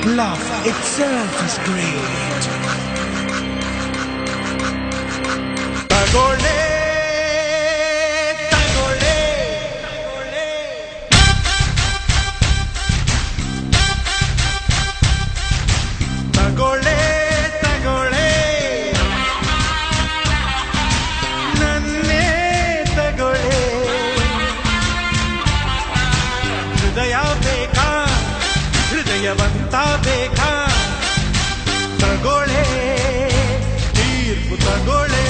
Love itself is great. Tagore, tagore, tagore, tagore, nanne tagore, hridaya beka, ಹೃದಯವಂತ ಬೇಕಾ ತಗೊಳ್ಳೆ ತೀರ್ಪು ತಗೊಳ್ಳೆ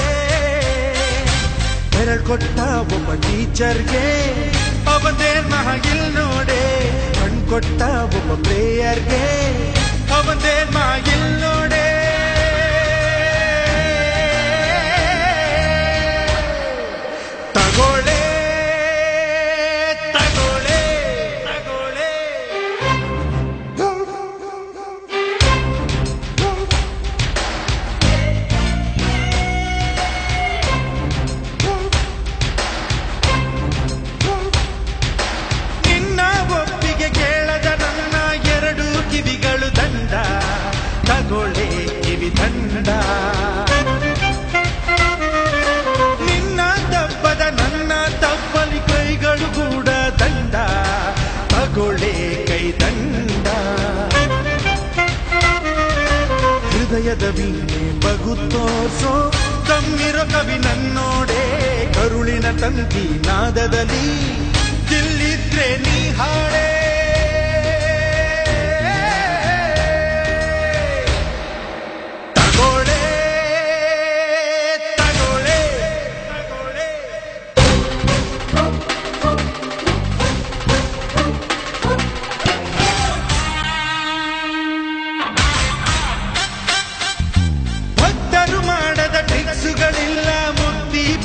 ಬೆರಳು ಕೊಟ್ಟ ಒಬ್ಬ ಟೀಚರ್ಗೆ ಅವನೇನ್ ಮಹಾಗಿಲ್ ನೋಡೆ ಕಣ್ ಕೊಟ್ಟ ಒಬ್ಬ ಪ್ಲೇಯರ್ಗೆ ಅವನೇನ್ ಮಹಾಗಿಲ್ ನೋಡೆ ತಗೊಳ್ಳೆ ತಗೊಳ್ಳೆ ಕಿವಿ ದಂಡ ನಿನ್ನ ತಪ್ಪದ ನನ್ನ ತಪ್ಪಲಿ ಕೈಗಳು ಕೂಡ ದಂಡ ತಗೊಳ್ಳೆ ಕೈ ದಂಡ ಹೃದಯದ ವೀಣೆ ಬಗು ತೋರ್ಸೋ ತಮ್ಮಿರೋ ಕವಿ ನನ್ನೋಡೆ ಕರುಳಿನ ತಂತಿ ನಾದದಲ್ಲಿ ದಿಲ್ಲಿದ್ರೆ ನೀ ಹಾಡೆ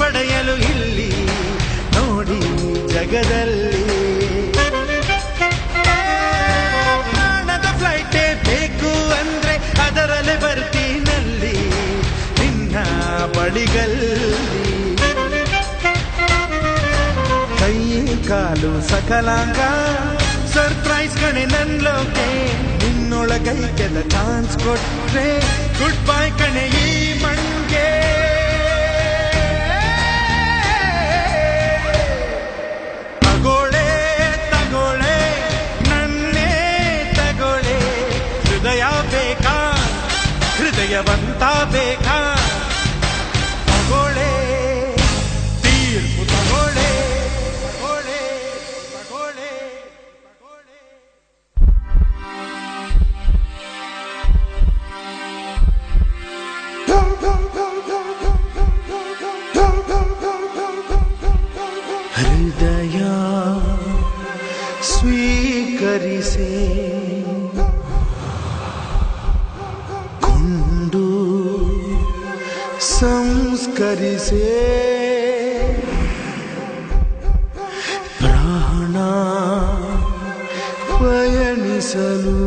ಪಡೆಯಲು ಇಲ್ಲಿ ನೋಡಿ ಜಗದಲ್ಲಿ ಪ್ರಾಣದ ಫ್ಲೈಟೇ ಬೇಕು ಅಂದ್ರೆ ಅದರಲ್ಲೇ ಬರ್ತೀನಲ್ಲಿ ನಿನ್ನ ಬಳಿಗಲ್ಲಿ ಕೈ ಕಾಲು ಸಕಲಾಂಗ ಸರ್ಪ್ರೈಸ್ ಕಣೆ ನನ್ಲೋಕೆ ನಿನ್ನೊಳಗೈಗೆಲ್ಲ ಚಾನ್ಸ್ ಕೊಟ್ರೆ ಗುಡ್ ಬೈ ಕಣೆ ಈ ಮಂಗೆ ಬೇಕಾ ಹೃದಯವಂತ ಬೇಕಾ ತಗೊಳ್ಳೆ ತೀರ್ಪು ತಗೊಳ್ಳೆ ತಗೊಳ್ಳೆ ತಗೊಳ್ಳೆ ಹೃದಯ ಸ್ವೀಕರಿಸೇ ಸಂಸ್ಕರಿಸೇ ಪ್ರಾಣ ಪಯಣಿಸಲು